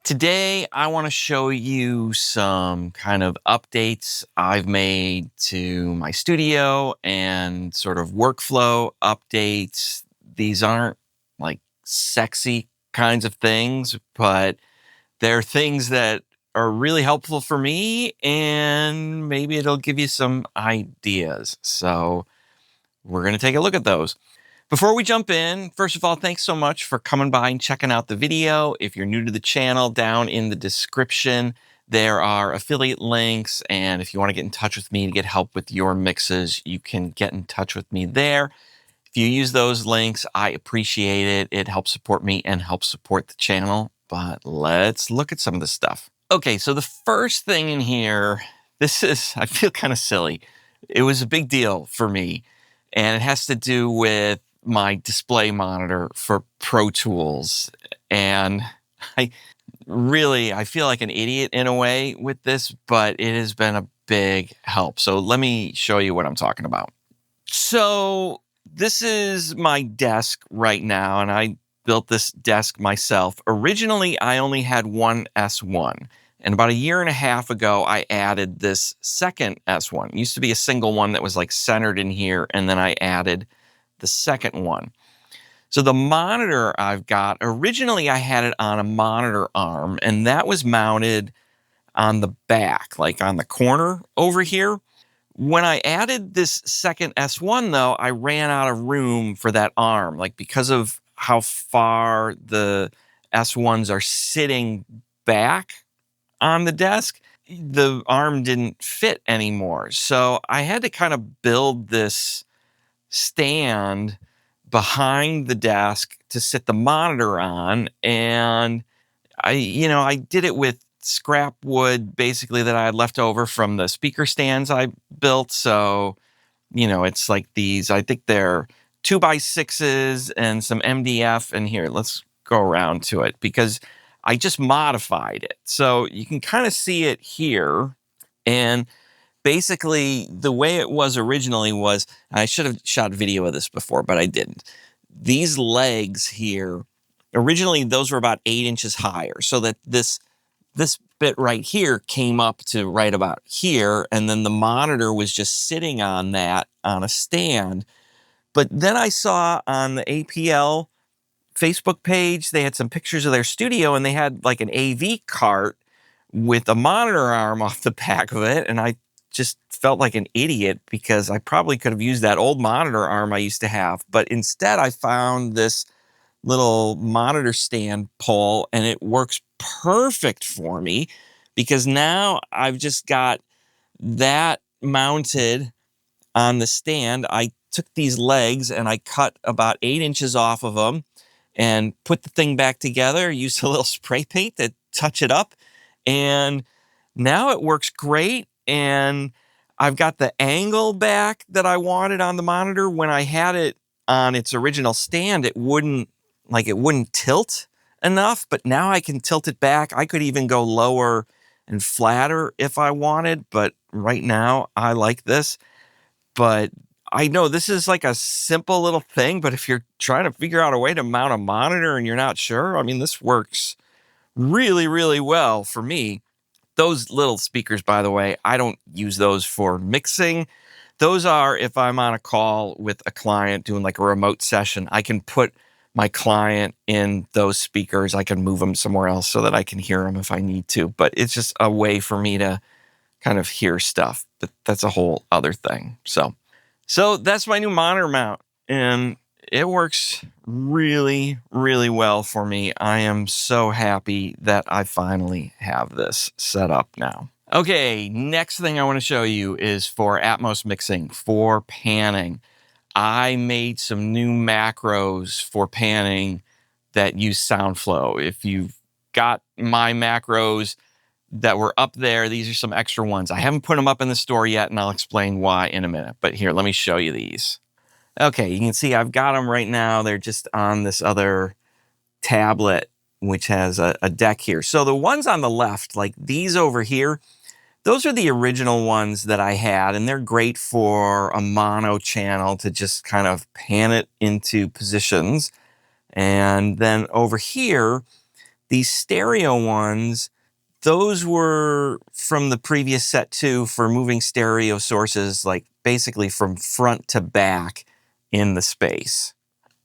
Today, I want to show you some kind of updates I've made to my studio and sort of workflow updates. These aren't like sexy kinds of things, but they're things that are really helpful for me, and maybe it'll give you some ideas. So we're going to take a look at those. Before we jump in, first of all, thanks so much for coming by and checking out the video. If you're new to the channel, down in the description, there are affiliate links. And if you want to get in touch with me to get help with your mixes, you can get in touch with me there. If you use those links, I appreciate it. It helps support me and helps support the channel. But let's look at some of the stuff. Okay, so the first thing in here, I feel kind of silly. It was a big deal for me. And it has to do with my display monitor for Pro Tools. And I feel like an idiot in a way with this, but it has been a big help. So let me show you what I'm talking about. So this is my desk right now, and I built this desk myself. Originally, I only had one S1. And about 1.5 years ago, I added this second S1. It used to be a single one that was like centered in here, and then I added the second one. So the monitor I've got, originally I had it on a monitor arm, and that was mounted on the back, like on the corner over here. When I added this second S1, though, I ran out of room for that arm, like because of how far the S1s are sitting back on the desk, the arm didn't fit anymore. So I had to kind of build this stand behind the desk to sit the monitor on. And I did it with scrap wood basically that I had left over from the speaker stands I built. So, it's like these, I think they're 2x6s and some MDF. And here, let's go around to it because I just modified it. So you can kind of see it here. And basically the way it was originally was, I should have shot video of this before, but I didn't. These legs here, originally those were about 8 inches higher. So that this bit right here came up to right about here. And then the monitor was just sitting on that on a stand. But then I saw on the APL Facebook page, they had some pictures of their studio, and they had like an AV cart with a monitor arm off the back of it. And I just felt like an idiot because I probably could have used that old monitor arm I used to have. But instead, I found this little monitor stand pole, and it works perfect for me because now I've just got that mounted on the stand. I took these legs and I cut about 8 inches off of them and put the thing back together, used a little spray paint to touch it up. And now it works great. And I've got the angle back that I wanted on the monitor. When I had it on its original stand, it wouldn't tilt enough, but now I can tilt it back. I could even go lower and flatter if I wanted, but right now I like this. But I know this is like a simple little thing, but if you're trying to figure out a way to mount a monitor and you're not sure, this works really, really well for me. Those little speakers, by the way, I don't use those for mixing. Those are if I'm on a call with a client doing like a remote session, I can put my client in those speakers. I can move them somewhere else so that I can hear them if I need to. But it's just a way for me to kind of hear stuff. But that's a whole other thing. So that's my new monitor mount, and it works really, really well for me. I am so happy that I finally have this set up now. Okay, next thing I want to show you is for Atmos mixing, for panning. I made some new macros for panning that use SoundFlow. If you've got my macros that were up there, these are some extra ones. I haven't put them up in the store yet, and I'll explain why in a minute. But here, let me show you these. Okay, you can see I've got them right now. They're just on this other tablet, which has a deck here. So the ones on the left, like these over here, those are the original ones that I had, and they're great for a mono channel to just kind of pan it into positions. And then over here, These stereo ones, those were from the previous set too, for moving stereo sources, like basically from front to back in the space.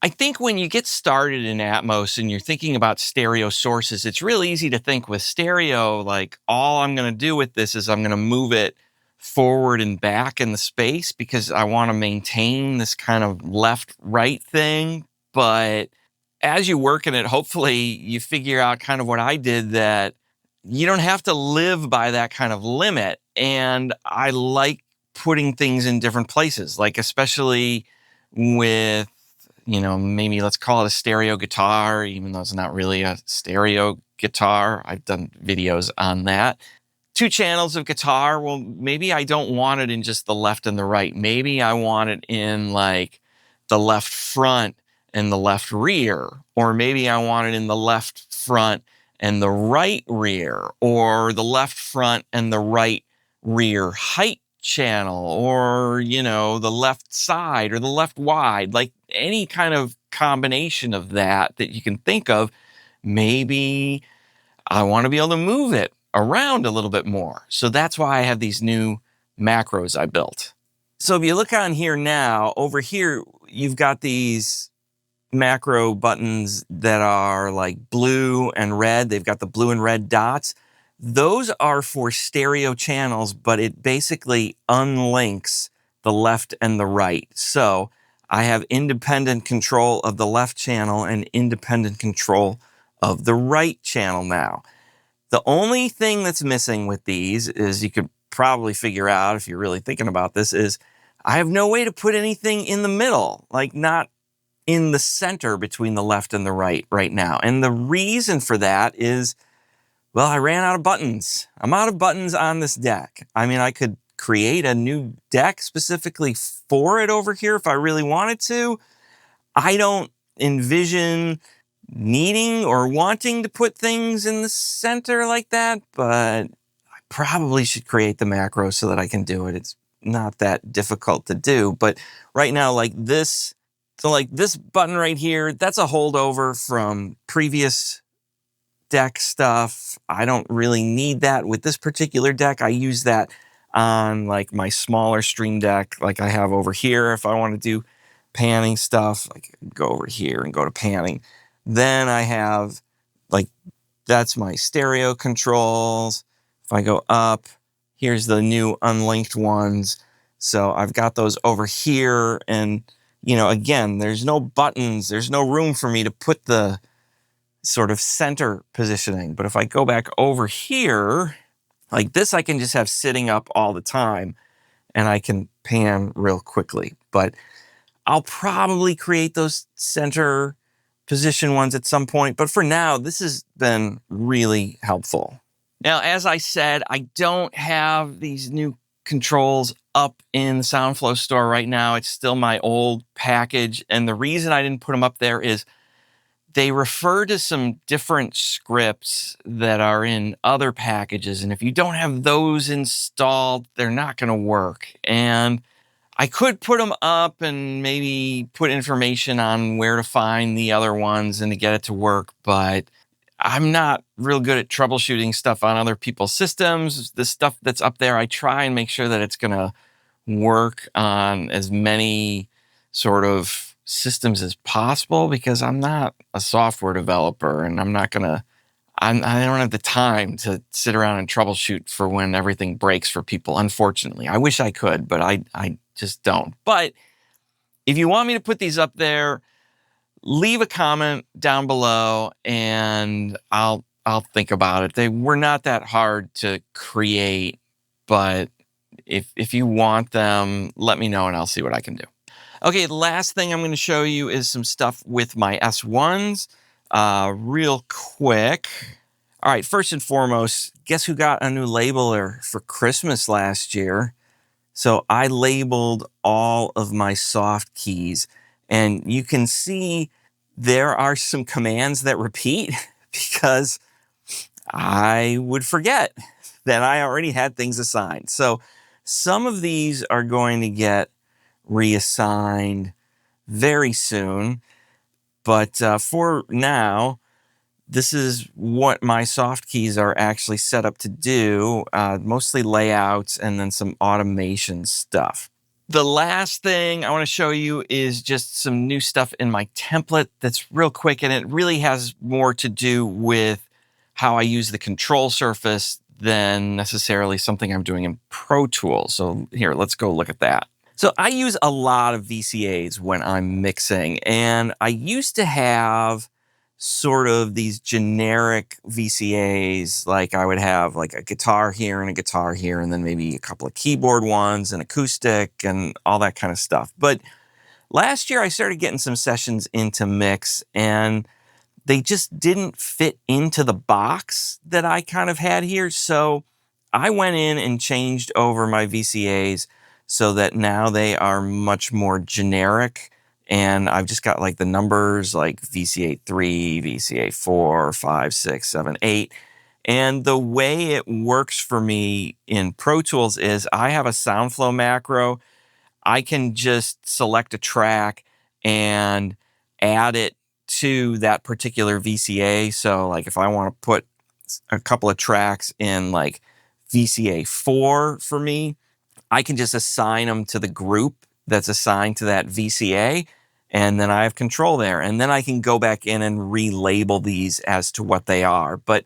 I think when you get started in Atmos and you're thinking about stereo sources, it's really easy to think with stereo, like all I'm going to do with this is I'm going to move it forward and back in the space because I want to maintain this kind of left-right thing. But as you work in it, hopefully you figure out kind of what I did, that you don't have to live by that kind of limit. And I like putting things in different places, like especially with, maybe let's call it a stereo guitar, even though it's not really a stereo guitar. I've done videos on that. 2 channels of guitar. Well, maybe I don't want it in just the left and the right. Maybe I want it in like the left front and the left rear, or maybe I want it in the left front and the right rear, or the left front and the right rear height channel, or, the left side or the left wide, like any kind of combination of that you can think of. Maybe I want to be able to move it around a little bit more. So that's why I have these new macros I built. So if you look on here now, over here, you've got these macro buttons that are like blue and red. They've got the blue and red dots. Those are for stereo channels, but it basically unlinks the left and the right. So I have independent control of the left channel and independent control of the right channel now. The only thing that's missing with these is, you could probably figure out if you're really thinking about this, is I have no way to put anything in the middle, like not in the center between the left and the right now. And the reason for that is, well, I ran out of buttons. I'm out of buttons on this deck. I mean, I could create a new deck specifically for it over here if I really wanted to. I don't envision needing or wanting to put things in the center like that, but I probably should create the macro so that I can do it. It's not that difficult to do. But right now, like this button right here, that's a holdover from previous deck stuff. I don't really need that with this particular deck. I use that on like my smaller stream deck, like I have over here. If I want to do panning stuff, like go over here and go to panning. Then I have that's my stereo controls. If I go up, here's the new unlinked ones. So I've got those over here. And, again, there's no buttons. There's no room for me to put the sort of center positioning. But if I go back over here, like this, I can just have sitting up all the time and I can pan real quickly. But I'll probably create those center position ones at some point. But for now, this has been really helpful. Now, as I said, I don't have these new controls up in the SoundFlow store right now. It's still my old package. And the reason I didn't put them up there is they refer to some different scripts that are in other packages. And if you don't have those installed, they're not going to work. And I could put them up and maybe put information on where to find the other ones and to get it to work, but I'm not real good at troubleshooting stuff on other people's systems. The stuff that's up there, I try and make sure that it's going to work on as many sort of systems as possible, because I'm not a software developer and I don't have the time to sit around and troubleshoot for when everything breaks for people. Unfortunately, I wish I could, but I just don't. But if you want me to put these up there, leave a comment down below and I'll think about it. They were not that hard to create, but if you want them, let me know and I'll see what I can do. Okay, the last thing I'm going to show you is some stuff with my S1s, real quick. All right, first and foremost, guess who got a new labeler for Christmas last year? So I labeled all of my soft keys, and you can see there are some commands that repeat because I would forget that I already had things assigned. So some of these are going to get reassigned very soon, but for now, this is what my soft keys are actually set up to do, mostly layouts and then some automation stuff. The last thing I want to show you is just some new stuff in my template that's real quick, and it really has more to do with how I use the control surface than necessarily something I'm doing in Pro Tools. So here, let's go look at that. So I use a lot of VCAs when I'm mixing, and I used to have sort of these generic VCAs, like I would have like a guitar here and a guitar here, and then maybe a couple of keyboard ones and acoustic and all that kind of stuff. But last year I started getting some sessions into mix, and they just didn't fit into the box that I kind of had here. So I went in and changed over my VCAs so that now they are much more generic. And I've just got like the numbers like VCA 3, VCA 4, 5, 6, 7, 8. And the way it works for me in Pro Tools is I have a SoundFlow macro. I can just select a track and add it to that particular VCA. So like if I want to put a couple of tracks in like VCA 4 for me, I can just assign them to the group that's assigned to that VCA, and then I have control there. And then I can go back in and relabel these as to what they are. But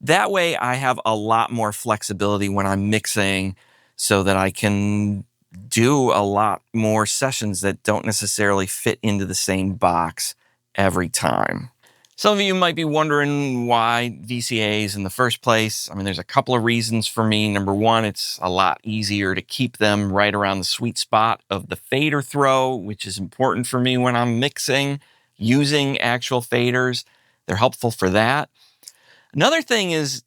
that way I have a lot more flexibility when I'm mixing so that I can do a lot more sessions that don't necessarily fit into the same box every time. Some of you might be wondering why VCAs in the first place. I mean, there's a couple of reasons for me. Number one, it's a lot easier to keep them right around the sweet spot of the fader throw, which is important for me when I'm mixing using actual faders. They're helpful for that. Another thing is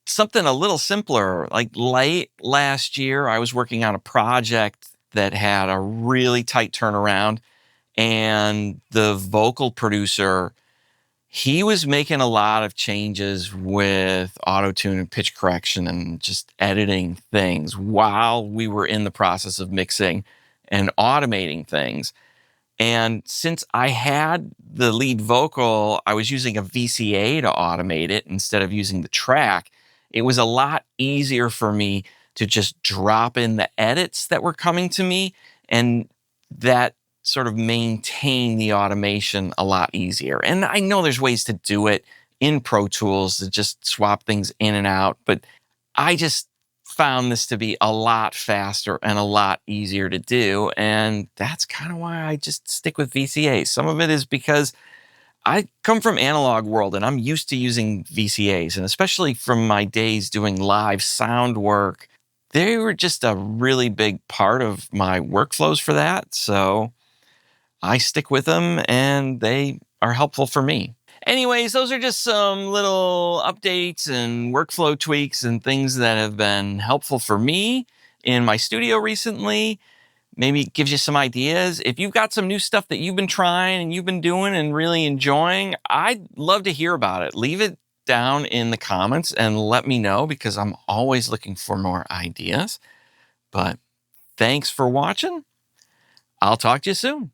something a little simpler. Like late last year, I was working on a project that had a really tight turnaround, and the vocal producer, he was making a lot of changes with auto-tune and pitch correction and just editing things while we were in the process of mixing and automating things. And since I had the lead vocal, I was using a VCA to automate it instead of using the track. It was a lot easier for me to just drop in the edits that were coming to me, and that sort of maintain the automation a lot easier. And I know there's ways to do it in Pro Tools to just swap things in and out, but I just found this to be a lot faster and a lot easier to do. And that's kind of why I just stick with VCAs. Some of it is because I come from analog world and I'm used to using VCAs, and especially from my days doing live sound work, they were just a really big part of my workflows for that. So I stick with them and they are helpful for me. Anyways, those are just some little updates and workflow tweaks and things that have been helpful for me in my studio recently. Maybe it gives you some ideas. If you've got some new stuff that you've been trying and you've been doing and really enjoying, I'd love to hear about it. Leave it down in the comments and let me know, because I'm always looking for more ideas. But thanks for watching. I'll talk to you soon.